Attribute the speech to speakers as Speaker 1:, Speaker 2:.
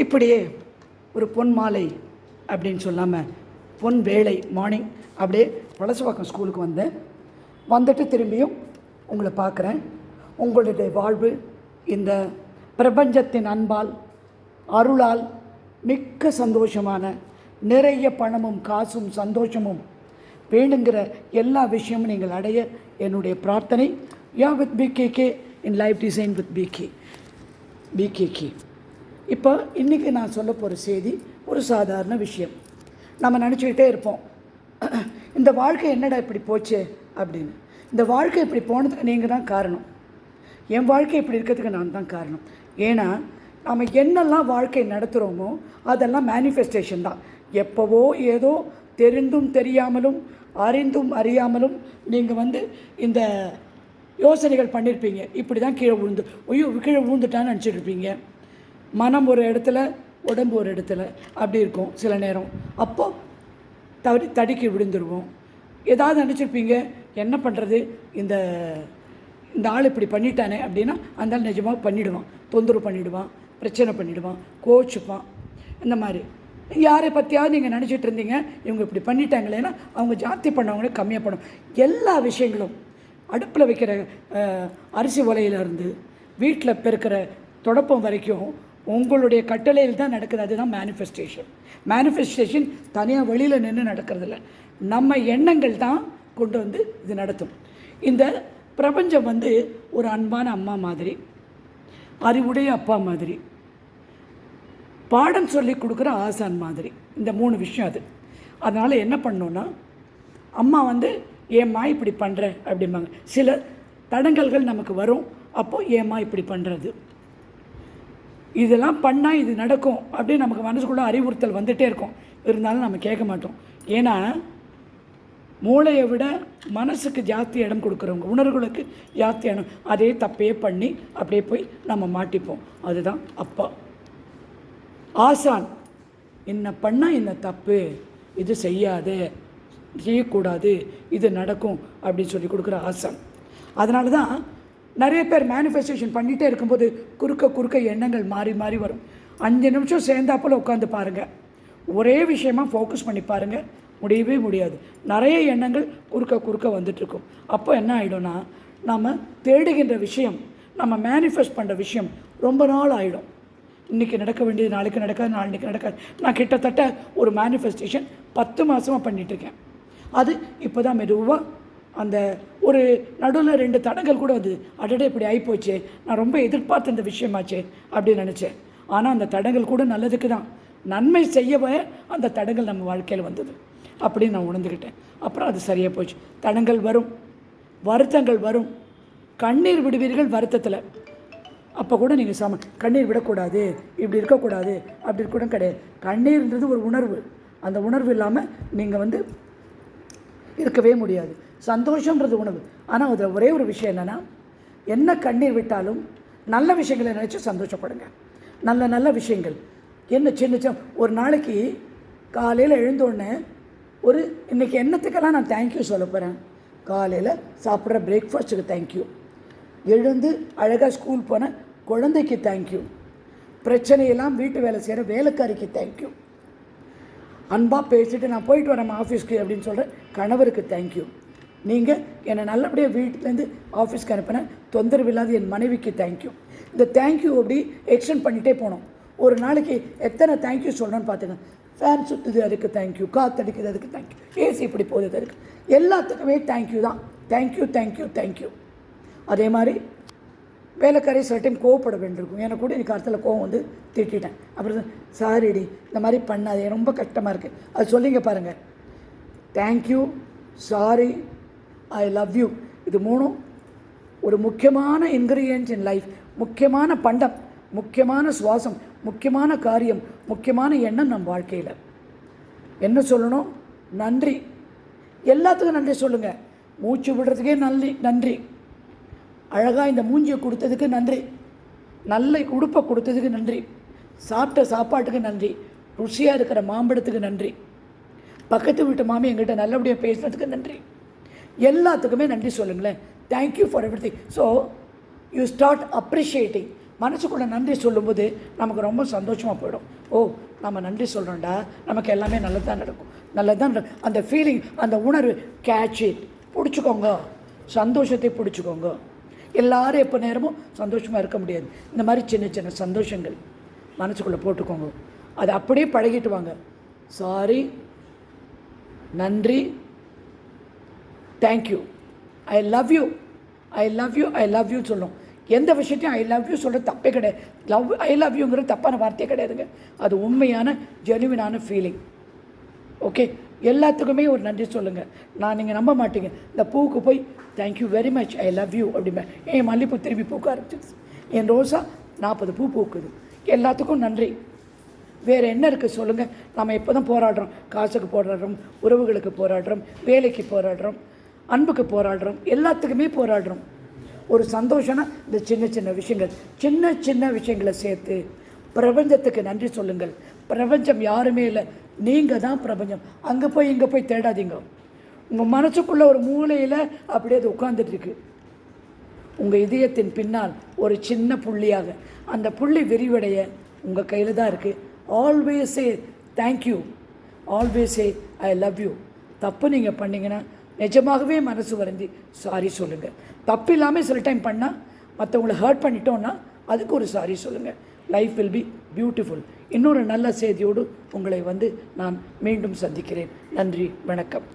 Speaker 1: இப்படியே ஒரு பொன் மாலை அப்படின்னு சொல்லாமல் பொன் வேலை மார்னிங் அப்படியே வலசவாக்கம் ஸ்கூலுக்கு வந்துட்டு திரும்பியும் உங்களை பார்க்குறேன். உங்களுடைய வாழ்வு இந்த பிரபஞ்சத்தின் அன்பால் அருளால் மிக்க சந்தோஷமான நிறைய பணமும் காசும் சந்தோஷமும் வேணுங்கிற எல்லா விஷயமும் நீங்கள் அடைய என்னுடைய பிரார்த்தனை. யா with PKK in life design with PKK. இப்போ இன்றைக்கி நான் சொல்ல போகிற செய்தி ஒரு சாதாரண விஷயம். நம்ம நினச்சிக்கிட்டே இருப்போம், இந்த வாழ்க்கை என்னடா இப்படி போச்சு அப்படின்னு. இந்த வாழ்க்கை இப்படி போனதுக்கு நீங்கள் தான் காரணம். என் வாழ்க்கை இப்படி இருக்கிறதுக்கு நான் தான் காரணம். ஏன்னா நம்ம என்னெல்லாம் வாழ்க்கை நடத்துகிறோமோ அதெல்லாம் மேனிஃபெஸ்டேஷன் தான். எப்போவோ ஏதோ தெரிந்தும் தெரியாமலும் அறிந்தும் அறியாமலும் நீங்கள் இந்த யோசனைகள் பண்ணியிருப்பீங்க. இப்படி தான் கீழே கீழே விழுந்துட்டான்னு நினச்சிட்ருப்பீங்க. மனம் ஒரு இடத்துல, உடம்பு ஒரு இடத்துல அப்படி இருக்கும் சில நேரம். அப்போது தடுக்கி விழுந்துருவோம். ஏதாவது நினச்சிருப்பீங்க, என்ன பண்ணுறது, இந்த ஆள் இப்படி பண்ணிட்டானே அப்படின்னா அந்த ஆள் நிஜமாக பண்ணிவிடுவான், தொந்தரவு பண்ணிவிடுவான், பிரச்சனை பண்ணிவிடுவான், கோச்சுப்பான். இந்த மாதிரி யாரை பற்றியாவது நீங்கள் நினச்சிட்டு இருந்தீங்க, இவங்க இப்படி பண்ணிட்டாங்களேன்னா அவங்க ஜாஸ்தி பண்ணவங்களே கம்மியாக பண்ணும். எல்லா விஷயங்களும் அடுப்பில் வைக்கிற அரிசி உலையிலேருந்து வீட்டில் பெருக்கிற தொடப்பம் வரைக்கும் உங்களுடைய கட்டளையில் தான் நடக்குது. அதுதான் மேனிஃபெஸ்டேஷன் தனியாக வெளியில் நின்று நடக்கிறதில்ல. நம்ம எண்ணங்கள் தான் கொண்டு இது நடத்தும். இந்த பிரபஞ்சம் ஒரு அன்பான அம்மா மாதிரி, அறிவுடைய அப்பா மாதிரி, பாடம் சொல்லி கொடுக்குற ஆசான் மாதிரி. இந்த 3 விஷயம் அது. அதனால் என்ன பண்ணோன்னா, அம்மா ஏம்மா இப்படி பண்ணுற அப்படிம்பாங்க. சில தடங்கல்கள் நமக்கு வரும். அப்போது ஏம்மா இப்படி பண்ணுறது, இதெல்லாம் பண்ணால் இது நடக்கும் அப்படின்னு நமக்கு மனசுக்குள்ளே அறிவுறுத்தல் வந்துகிட்டே இருக்கும். இருந்தாலும் நம்ம கேட்க மாட்டோம். ஏன்னா மூளையை விட மனசுக்கு ஜாஸ்தி இடம் கொடுக்குறவங்க, உணர்வுகளுக்கு ஜாஸ்தி இடம், அதே தப்பையே பண்ணி அப்படியே போய் நம்ம மாட்டிப்போம். அதுதான் அப்பா. ஆசான் என்ன பண்ணால் என்ன தப்பு, இது செய்யக்கூடாது, இது நடக்கும் அப்படின்னு சொல்லி கொடுக்குற ஆசான். அதனால தான் நிறைய பேர் மேனிஃபெஸ்டேஷன் பண்ணிகிட்டே இருக்கும்போது குறுக்க எண்ணங்கள் மாறி மாறி வரும். 5 நிமிஷம் சேர்ந்தாப்பில் உட்காந்து பாருங்கள், ஒரே விஷயமாக ஃபோக்கஸ் பண்ணி பாருங்கள், முடியவே முடியாது. நிறைய எண்ணங்கள் குறுக்க வந்துட்டுருக்கும். அப்போ என்ன ஆகிடும்னா, நம்ம தேடுகின்ற விஷயம், நம்ம மேனிஃபெஸ்ட் பண்ணுற விஷயம் ரொம்ப நாள் ஆகிடும். இன்றைக்கி நடக்க வேண்டியது நாளைக்கு நடக்காது, நாளைக்கு நடக்காது. நான் கிட்டத்தட்ட ஒரு மேனிஃபெஸ்டேஷன் 10 மாதமாக பண்ணிகிட்ருக்கேன். அது இப்போ தான் மெதுவாக அந்த ஒரு நடுவில் 2 தடங்கள் கூட வந்தது. அடடே இப்படி ஆகிப்போச்சே, நான் ரொம்ப எதிர்பார்த்த இந்த விஷயமாச்சே அப்படின்னு நினச்சேன். ஆனால் அந்த தடங்கள் கூட நல்லதுக்கு தான், நன்மை செய்யவே அந்த தடங்கள் நம்ம வாழ்க்கையில் வந்தது அப்படின்னு நான் உணர்ந்துக்கிட்டேன். அப்புறம் அது சரியாக போச்சு. தடங்கள் வரும், வருத்தங்கள் வரும், கண்ணீர் விடுவீர்கள் வருத்தத்தில். அப்போ கூட நீங்கள் கண்ணீர் விடக்கூடாது, இப்படி இருக்கக்கூடாது, அப்படி கூட கிடையாது. கண்ணீர்ன்றது ஒரு உணர்வு. அந்த உணர்வு இல்லாமல் நீங்கள் இருக்கவே முடியாது. சந்தோஷன்றது உணவு. ஆனால் அதில் ஒரே ஒரு விஷயம் என்னென்னா, என்ன கண்ணீர் விட்டாலும் நல்ல விஷயங்களை நினச்சி சந்தோஷப்படுங்க. நல்ல விஷயங்கள் என்ன சின்ன ஒரு நாளைக்கு காலையில் எழுந்தோடனே இன்றைக்கி என்னத்துக்கெல்லாம் நான் தேங்க்யூ சொல்ல போகிறேன். காலையில் சாப்பிட்ற பிரேக்ஃபாஸ்ட்டுக்கு தேங்க்யூ, எழுந்து அழகாக ஸ்கூல் போன குழந்தைக்கு தேங்க்யூ, பிரச்சனையெல்லாம் வீட்டு வேலை செய்கிற வேலைக்காரிக்கு தேங்க்யூ, அன்பாக பேசிட்டு நான் போயிட்டு வரேன் ஆஃபீஸ்க்கு அப்படின்னு சொல்கிற கணவருக்கு தேங்க்யூ, நீங்கள் என்னை நல்லபடியாக வீட்டிலேருந்து ஆஃபீஸ்க்கு அனுப்பின தொந்தரவு இல்லாத என் மனைவிக்கு தேங்க்யூ. இந்த தேங்க்யூ அப்படி எக்ஸ்டெண்ட் பண்ணிகிட்டே போனோம். ஒரு நாளைக்கு எத்தனை தேங்க்யூ சொல்லணும்னு பார்த்துங்க. ஃபேன் சுற்றுது அதுக்கு தேங்க்யூ, காற்றடிக்குது அதுக்கு தேங்க்யூ, ஏசி இப்படி போகுது அதுக்கு, எல்லாத்துக்குமே தேங்க்யூ தான். தேங்க்யூ. அதே மாதிரி வேலைக்காரி சில டைம் கோவப்பட வேண்டியிருக்கும். எனக்கு கூட எனக்கு அர்த்தத்தில் கோவம் திட்டிட்டேன். அப்புறம் சாரிடி இந்த மாதிரி பண்ணாது, ரொம்ப கஷ்டமாக இருக்குது, அது சொல்லிங்க பாருங்கள். Thank you, sorry, I love you. இது 3 ஒரு முக்கியமான இன்க்ரீடியன்ட்ஸ் இன் லைஃப். முக்கியமான பண்டம், முக்கியமான சுவாசம், முக்கியமான காரியம், முக்கியமான எண்ணம் நம் வாழ்க்கையில். என்ன சொல்லணும்? நன்றி. எல்லாத்துக்கும் நன்றி சொல்லுங்கள். மூச்சு விடுறதுக்கே நன்றி. அழகாக இந்த மூஞ்சியை கொடுத்ததுக்கு நன்றி, நல்ல உடுப்பை கொடுத்ததுக்கு நன்றி, சாப்பிட்ட சாப்பாட்டுக்கு நன்றி, ருசியாக இருக்கிற மாம்பழத்துக்கு நன்றி, பக்கத்து வீட்டு மாமி எங்கிட்ட நல்லபடியாக பேசுனதுக்கு நன்றி. எல்லாத்துக்குமே நன்றி சொல்லுங்களேன். Thank you for everything. So you start appreciating. மனசுக்குள்ளே நன்றி சொல்லும்போது நமக்கு ரொம்ப சந்தோஷமாக போயிடும். ஓ, நம்ம நன்றி சொல்கிறோம்டா, நமக்கு எல்லாமே நல்லதாக நடக்கும், நல்லதான் அந்த ஃபீலிங், அந்த உணர்வு கேட்ச் இட், பிடிச்சிக்கோங்க. சந்தோஷத்தை பிடிச்சிக்கோங்க. எல்லோரும் எப்போ நேரமும் சந்தோஷமாக இருக்க முடியாது. இந்த மாதிரி சின்ன சின்ன சந்தோஷங்கள் மனசுக்குள்ளே போட்டுக்கோங்க. அதை அப்படியே பழகிட்டு வாங்க. சாரி, நன்றி, thank you, I love you, I love you, I love you சொல்லணும். எந்த விஷயத்தையும் ஐ லவ் யூ சொல்கிற தப்பே கிடையாது. ஐ லவ் யூங்கிற தப்பான வார்த்தையே கிடையாதுங்க. அது உண்மையான ஜெனுவினான ஃபீலிங். ஓகே, எல்லாத்துக்குமே ஒரு நன்றி சொல்லுங்கள். நீங்கள் நம்ப மாட்டீங்க, இந்த பூவுக்கு போய் thank you very much, I love you அப்படிமே. என் மல்லிப்பூ திரும்பி பூக்க ஆரம்பிச்சிருச்சு, என் ரோசா 40 பூ பூக்குது. எல்லாத்துக்கும் நன்றி. வேறு என்ன இருக்குது சொல்லுங்கள்? நம்ம இப்போ தான் போராடுறோம். காசுக்கு போராடுறோம், உறவுகளுக்கு போராடுறோம், வேலைக்கு போராடுறோம், அன்புக்கு போராடுறோம், எல்லாத்துக்குமே போராடுறோம். ஒரு சந்தோஷம்னா இந்த சின்ன சின்ன விஷயங்கள், சின்ன சின்ன விஷயங்களை சேர்த்து பிரபஞ்சத்துக்கு நன்றி சொல்லுங்கள். பிரபஞ்சம் யாருமே இல்லை, நீங்கள் தான் பிரபஞ்சம். அங்கே போய் இங்கே போய் தேடாதீங்க. உங்கள் மனசுக்குள்ளே ஒரு மூலையில் அப்படியே அது உட்காந்துட்டுருக்கு. உங்கள் இதயத்தின் பின்னால் ஒரு சின்ன புள்ளியாக, அந்த புள்ளி விரிவடைய உங்கள் கையில் தான் இருக்குது. Always say thank you, always say I love you. தப்பு நீங்கள் பண்ணிங்கன்னா நிஜமாகவே மனசு வரைஞ்சி சாரி சொல்லுங்கள். தப்பு இல்லாமல் சில டைம் பண்ணால் மற்றவங்களை ஹர்ட் பண்ணிட்டோன்னா அதுக்கு ஒரு சாரி சொல்லுங்கள். Life will be beautiful. இன்னொரு நல்ல செய்தியோடு உங்களை நான் மீண்டும் சந்திக்கிறேன். நன்றி, வணக்கம்.